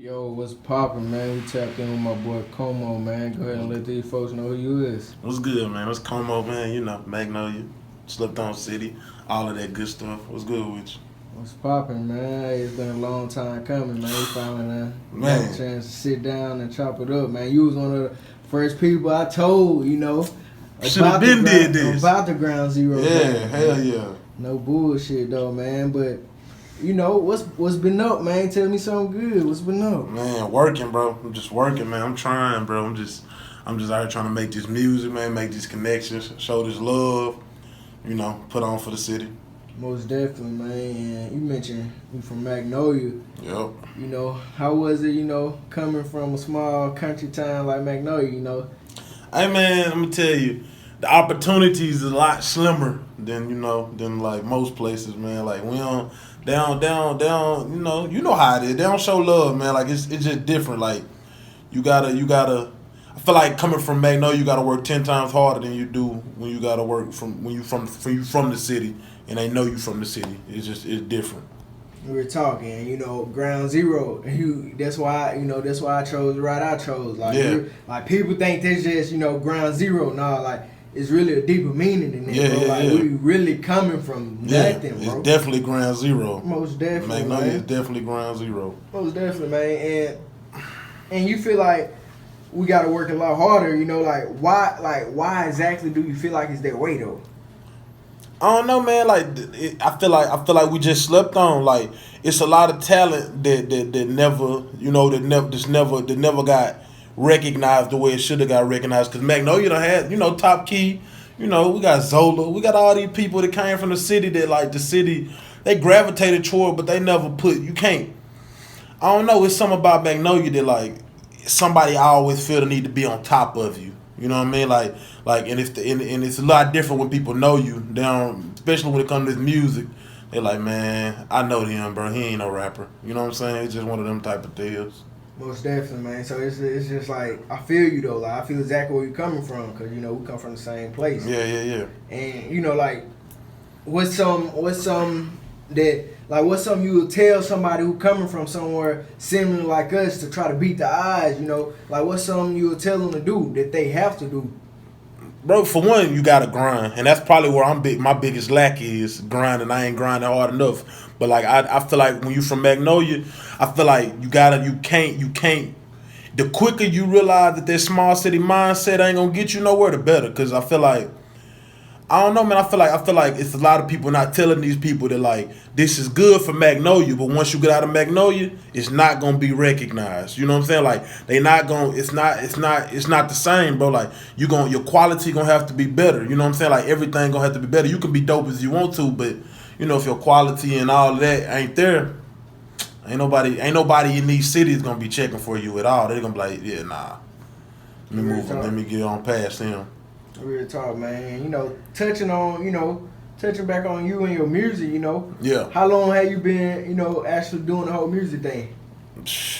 Yo, what's poppin', man? We tapped in with my boy Como, man. Go ahead and let these folks know who you is. What's good, man? What's Como, man? You know, Magnolia, Slept on City, all of that good stuff. What's good with you? What's poppin', man? Hey, it's been a long time coming, man. We finally got Man. a chance to sit down and chop it up, man. You was one of the first people I told, Should have been did this. about the Ground Zero. Yeah, man. hell yeah. No bullshit though, man. But what's been up, man? Tell me something good. What's been up? Man, working, bro. I'm just working, man. I'm trying, bro. I'm just out here trying to make this music, man, make these connections, show this love, put on for the city. Most definitely, man. And you mentioned you from Magnolia. Yep. How was it, coming from a small country town like Magnolia, Hey, man, I'm gonna tell you, the opportunities is a lot slimmer than like most places, man. Like we don't, they don't, you know how it is. They don't show love, man. Like it's just different. Like you gotta. I feel like coming from Magnolia, you gotta work 10 times harder than you do when you gotta work from from the city and they know you from the city. It's different. We were talking, Ground Zero. That's why I chose the route I chose. Like, Yeah. like people think that's just, Ground Zero. Nah, like it's really a deeper meaning than that, Yeah, bro. yeah, Like yeah. we really coming from nothing, It's bro. definitely ground zero. Most definitely, Magnolia is man. definitely ground zero. Most definitely, man. And you feel like we got to work a lot harder. Why exactly do you feel like it's that way though? I don't know, man. Like I feel like we just slept on. Like it's a lot of talent that never got recognized the way it should have got recognized. Cause Magnolia done had Top Key. We got Zola. We got all these people that came from the city that like the city they gravitated toward, but they never put. You can't. I don't know. It's something about Magnolia that like somebody I always feel the need to be on top of you. You know what I mean? And it's a lot different when people know you. They don't, especially when it comes to this music. They're like, man, I know him, bro. He ain't no rapper. You know what I'm saying? It's just one of them type of deals. Most definitely, man. So it's just like I feel you though. Like I feel exactly where you're coming from because we come from the same place. Yeah. And like what's something you would tell somebody who coming from somewhere similar like us to try to beat the odds. Like what's something you would tell them to do that they have to do. Bro, for one, you gotta grind, and that's probably where my biggest lack is grinding. I ain't grinding hard enough. But like I feel like when you from Magnolia, I feel like you can't. The quicker you realize that small city mindset ain't gonna get you nowhere, the better. Cause I feel like I don't know, man. I feel like it's a lot of people not telling these people that like this is good for Magnolia, but once you get out of Magnolia, it's not gonna be recognized. You know what I'm saying? Like they not gonna. It's not the same, bro. Like your quality gonna have to be better. You know what I'm saying? Like everything gonna have to be better. You can be dope as you want to, but if your quality and all of that ain't there, ain't nobody in these cities gonna be checking for you at all. They're gonna be like, yeah, nah. Let me move on. Let me get on past him. Real talk, man. Touching back on you and your music, Yeah. How long have you been, actually doing the whole music thing?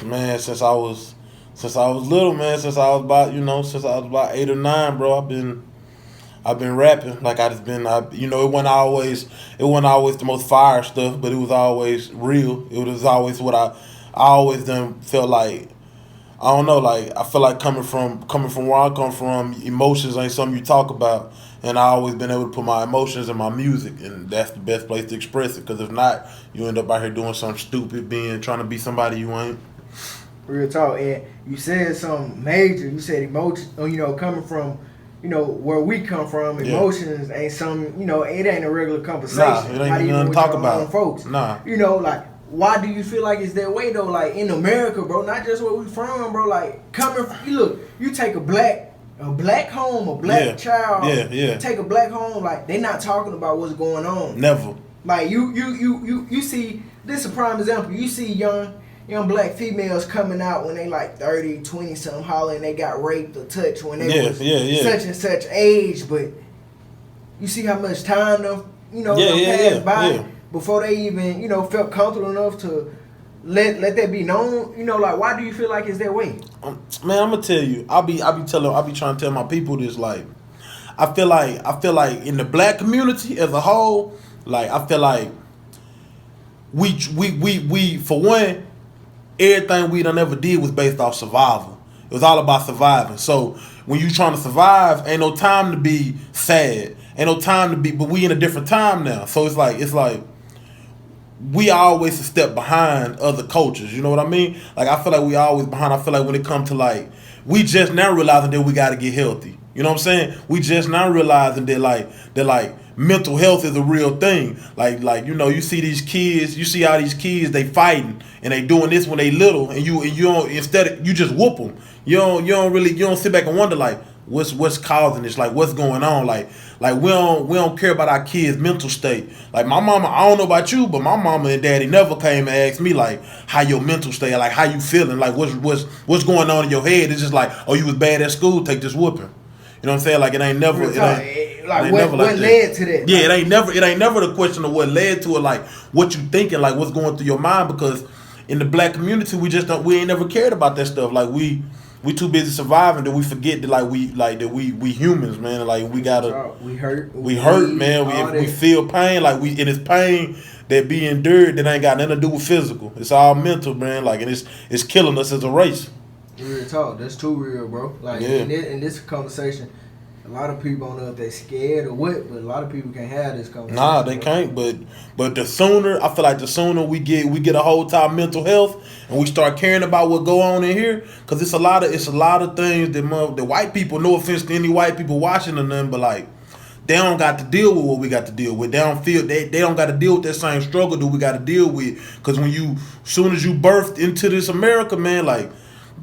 Man, since I was little, man. Since I was about 8 or 9, bro. I've been rapping. Like it wasn't always the most fire stuff, but it was always real. It was always what I always done felt like. I don't know, like I feel like coming from where I come from, emotions ain't something you talk about, and I always been able to put my emotions in my music, and that's the best place to express it. Because if not, you end up out here doing something stupid, trying to be somebody you ain't. Real talk, and you said something major. You said emotion, coming from, where we come from. Emotions ain't something, it ain't a regular conversation. Nah, it ain't nothing to talk about. Folks, nah. Like. Why do you feel like it's that way though? Like in America, bro, not just where we from, bro. Like you take a black home, a black child. Yeah. Take a black home, like they not talking about what's going on. Never. Like you see, this is a prime example. You see young black females coming out when they like 30, 20 something, hollering they got raped or touched when they was such and such age, but you see how much time passed by. Before they even, felt comfortable enough to let that be known, like why do you feel like it's that way? Man, I'm gonna tell you, I'll be trying to tell my people this. Like, I feel like in the black community as a whole, like I feel like we for one, everything we done ever did was based off survival. It was all about surviving. So when you trying to survive, ain't no time to be sad. Ain't no time to be, but we in a different time now. So it's like we always a step behind other cultures. You know what I mean? Like I feel like we always behind. I feel like when it comes to like, we just now realizing that we got to get healthy. You know what I'm saying? We just now realizing that like mental health is a real thing. Like you know, you see these kids, you see all these kids, they fighting and they doing this when they little, and you don't, instead of, you just whoop them. You don't sit back and wonder like what's causing this, like what's going on, like we don't care about our kids' mental state. Like my mama, I don't know about you, but my mama and daddy never came and asked me like how your mental state, like how you feeling, like what's going on in your head. It's just like, oh, you was bad at school, take this whooping. You know what I'm saying? Like it ain't never what led to that. Yeah, it ain't never the question of what led to it, like what you thinking, like what's going through your mind, because in the black community we ain't never cared about that stuff. Like we too busy surviving that we forget that we humans, man. Like we gotta we hurt, man. We feel pain, like and it's pain that be endured that ain't got nothing to do with physical. It's all mental, man. Like, and it's killing us as a race. Real talk. That's too real, bro. Like in this conversation, a lot of people don't know if they're scared or what, but a lot of people can't have this conversation. Nah, they can't. But the sooner, I feel like the sooner we get a hold to our mental health and we start caring about what go on in here, because it's a lot of things that the white people, no offense to any white people watching or nothing, but like they don't got to deal with what we got to deal with. They don't feel they don't got to deal with that same struggle that we got to deal with. Because soon as you birthed into this America, man, like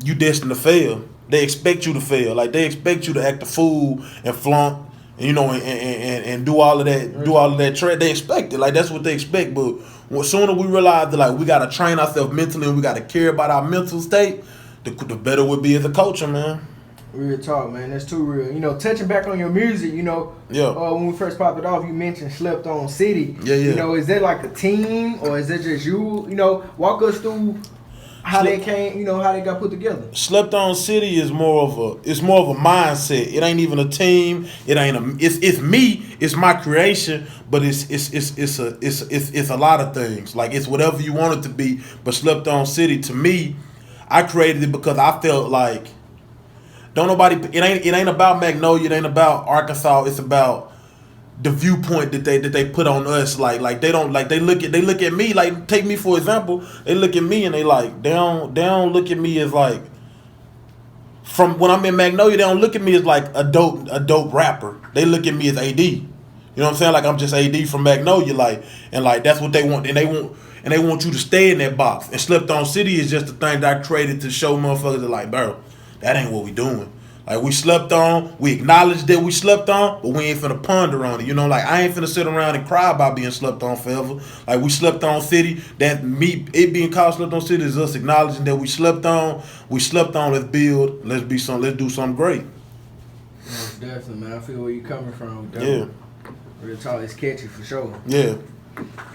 you destined to fail. They expect you to fail. Like they expect you to act a fool and flaunt, and, you know, and do all of that. They expect it. Like that's what they expect. But sooner we realize that like we gotta train ourselves mentally and we gotta care about our mental state, the better we'll be as a culture, man. Real talk, man. That's too real. You know, touching back on your music, you know, when we first popped it off, you mentioned Slept On City. Yeah. You know, is that like a team or is it just you? You know, walk us through how they came, you know, how they got put together. Slept On City is more of a mindset. It ain't even a team. It's me. It's my creation. But it's a lot of things. Like it's whatever you want it to be. But Slept On City, to me, I created it because I felt like it ain't about Magnolia. It ain't about Arkansas. It's about the viewpoint that they put on us. Like they don't, like they look at me, like take me for example. They look at me and they don't look at me as like, from when I'm in Magnolia, they don't look at me as like a dope rapper. They look at me as AD. You know what I'm saying? Like I'm just AD from Magnolia, like, and like that's what they want, and they want you to stay in that box. And Slept On City is just the thing that I created to show motherfuckers that like, bro, that ain't what we doing. Like we slept on, we acknowledge that we slept on, but we ain't finna ponder on it. You know, like I ain't finna sit around and cry about being slept on forever. Like we slept on city, that it being called Slept On City is us acknowledging that we slept on, let's build, let's do something great. Most definitely, man. I feel where you coming from. Yeah. Real talk, it's catchy for sure. Yeah.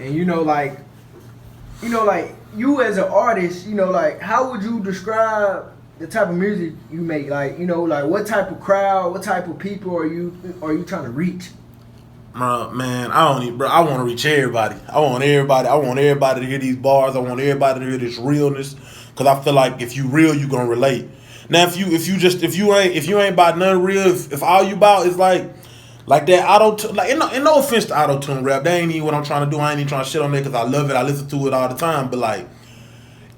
And you know, like you as an artist, you know, like how would you describe the type of music you make? Like, you know, like what type of crowd, what type of people are you trying to reach? Man, I want to reach everybody. I want everybody to hear these bars. I want everybody to hear this realness, because I feel like if you real, you gonna relate. Now, if you ain't about nothing real, if all you about is like that auto, like, and no offense to auto tune rap, that ain't even what I'm trying to do. I ain't even trying to shit on that because I love it. I listen to it all the time. But like,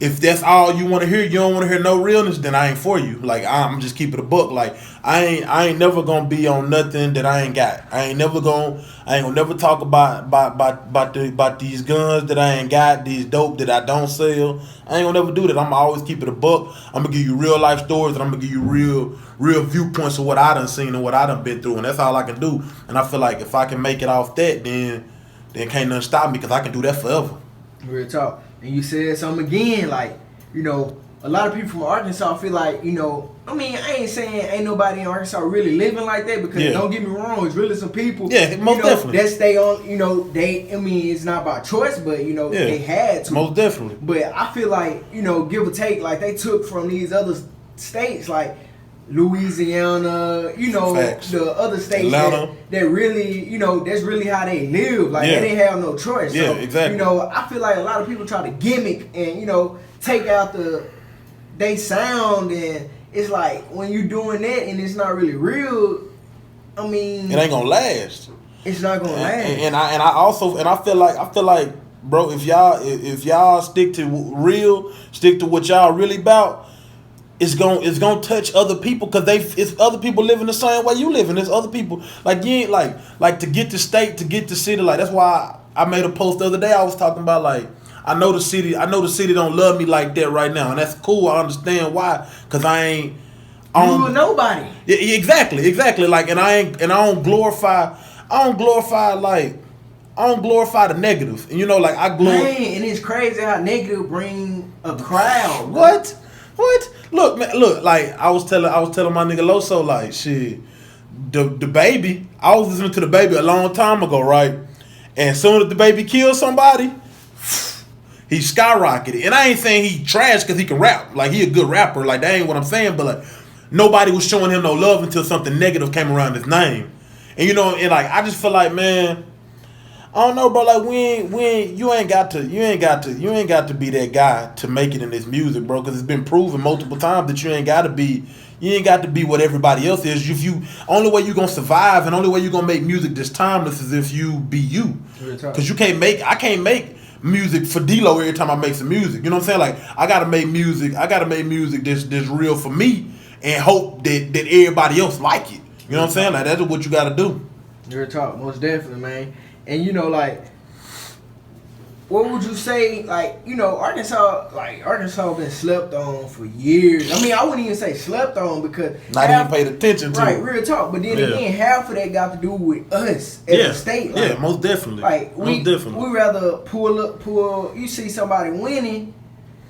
if that's all you want to hear, you don't want to hear no realness, then I ain't for you. Like, I'm just keeping a buck. Like, I ain't never gonna be on nothing that I ain't got. I ain't gonna never talk about these guns that I ain't got, these dope that I don't sell. I ain't gonna never do that. I'm always keep it a buck. I'm gonna give you real life stories, and I'm gonna give you real viewpoints of what I done seen and what I done been through, and that's all I can do. And I feel like if I can make it off that, then can't nothing stop me, because I can do that forever. Real talk. And you said something again, like, you know, a lot of people from Arkansas feel like, you know, I mean, I ain't saying ain't nobody in Arkansas really living like that, because don't get me wrong, it's really some people, most definitely, that stay on, you know, I mean, it's not by choice, but, you know, they had to. Most definitely. But I feel like, you know, give or take, like they took from these other states, like, Louisiana, Facts. the other states that really, that's really how they live. Like they didn't have no choice. Yeah, so, exactly. I feel like a lot of people try to gimmick and take out they sound, and it's like when you're doing that and it's not really real. I mean, it ain't gonna last. It's not gonna last. And I feel like, bro, if y'all stick to real, stick to what y'all really about, it's gonna touch other people because it's other people living the same way you living. There's other people like you ain't like to get to state, to get to city. Like that's why I made a post the other day. I was talking about like I know the city don't love me like that right now, and that's cool. I understand why, because I ain't. You nobody. Yeah, exactly. Like, and I don't glorify the negative. And like I glorify. Man, and it's crazy how negative bring a crowd. What? Look, man. Look, like I was telling my nigga Loso, like shit. The baby. I was listening to the baby a long time ago, right? And as soon as the baby killed somebody, he skyrocketed. And I ain't saying he trash because he can rap. Like he a good rapper. Like that ain't what I'm saying. But like nobody was showing him no love until something negative came around his name. And and like I just feel like, man, I don't know, bro. Like when you ain't got to be that guy to make it in this music, bro. Because it's been proven multiple times that you ain't got to be what everybody else is. If you only way you gonna survive and only way you gonna make music this timeless is if you be you. Because I can't make music for D-Lo every time I make some music. You know what I'm saying? Like I gotta make music that's real for me and hope that everybody else like it. You know what I'm saying? Like that's what you gotta do. Real talk, most definitely, man. And like, what would you say? Like, Arkansas been slept on for years. I mean, I wouldn't even say slept on because not even paid attention to. Right, real talk. But then again, half of that got to do with us as a state. Like, most definitely. Like we rather pull. You see somebody winning,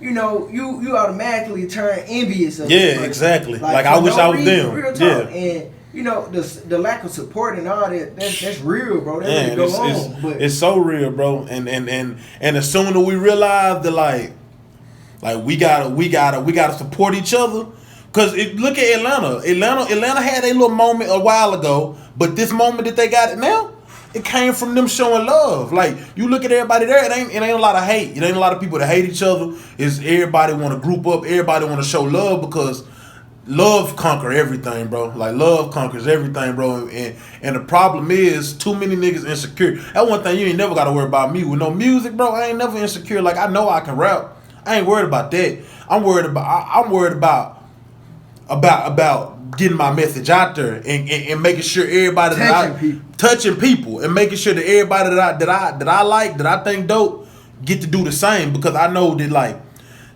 you automatically turn envious of. Yeah, exactly. Like I wish I was them. Real talk. And the lack of support and all that's real, bro. That really go on. But it's so real, bro. And as soon as we realize that like we gotta support each other. Cause look at Atlanta. Atlanta had a little moment a while ago, but this moment that they got it now, it came from them showing love. Like you look at everybody there, it ain't a lot of hate. It ain't a lot of people that hate each other. It's everybody want to group up. Everybody want to show love because love conquer everything, bro. Like love conquers everything, bro. And the problem is too many niggas insecure. That one thing you ain't never gotta worry about me with no music, bro. I ain't never insecure. Like I know I can rap. I ain't worried about that. I'm worried about getting my message out there and making sure everybody touching people and making sure that everybody that I like, that I think dope, get to do the same, because I know that like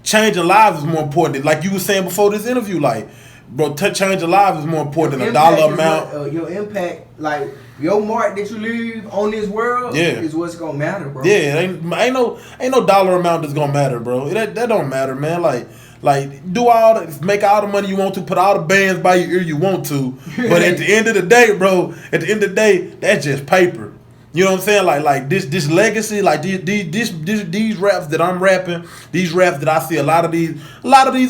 changing lives is more important. Like you were saying before this interview, like, bro, changing lives is more important than a dollar amount. Your impact, like your mark that you leave on this world, is what's gonna matter, bro. Yeah, ain't no dollar amount that's gonna matter, bro. That don't matter, man. Like make all the money you want to, put all the bands by your ear you want to, but at the end of the day, bro, that's just paper. You know what I'm saying? Like this legacy, like these raps that I'm rapping, these raps that I see a lot of these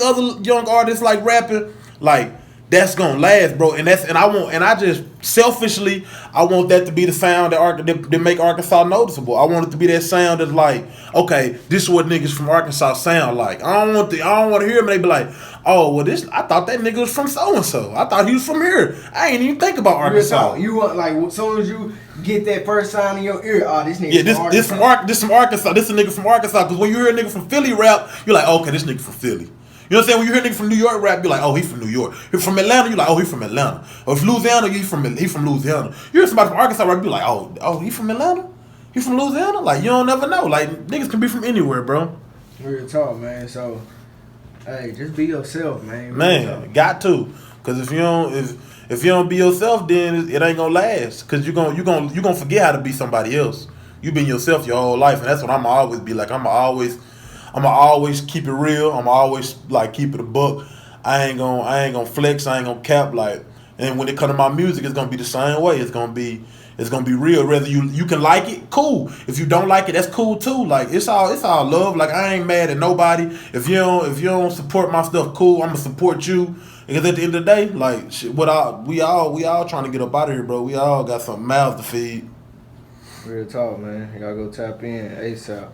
other young artists like rapping, like that's gonna last, bro. And I just selfishly I want that to be the sound that make Arkansas noticeable. I want it to be that sound that's like, okay, this is what niggas from Arkansas sound like. I don't want to hear them. They be like, oh, well, I thought that nigga was from so and so. I thought he was from here. I ain't even think about Arkansas. You want, like, as soon as you get that first sound in your ear, oh, this nigga this from Arkansas. This a nigga from Arkansas. Because when you hear a nigga from Philly rap, you're like, okay, this nigga from Philly. You know what I'm saying? When you hear a nigga from New York rap, you're like, oh, he from New York. If from Atlanta, you're like, oh, he from Atlanta. Or if Louisiana, he from Louisiana. You hear somebody from Arkansas rap, you're like, oh, he from Atlanta? He from Louisiana? Like, you don't never know. Like, niggas can be from anywhere, bro. Real talk, man. So, hey, just be yourself, man. Man, got to. Because if you don't be yourself, then it ain't gonna last. Because you gonna forget how to be somebody else. You been yourself your whole life, and that's what I'ma always be like. I'ma always keep it real. I'ma always like keep it a buck. I ain't gonna flex. I ain't gonna cap. Like, and when it come to my music, it's gonna be the same way. It's gonna be It's gonna be real. Whether you can like it, cool. If you don't like it, that's cool too. Like it's all love. Like I ain't mad at nobody. If you don't support my stuff, cool. I'm gonna support you. Because at the end of the day, like shit, we all trying to get up out of here, bro. We all got some mouths to feed. Real talk, man. Y'all go tap in ASAP.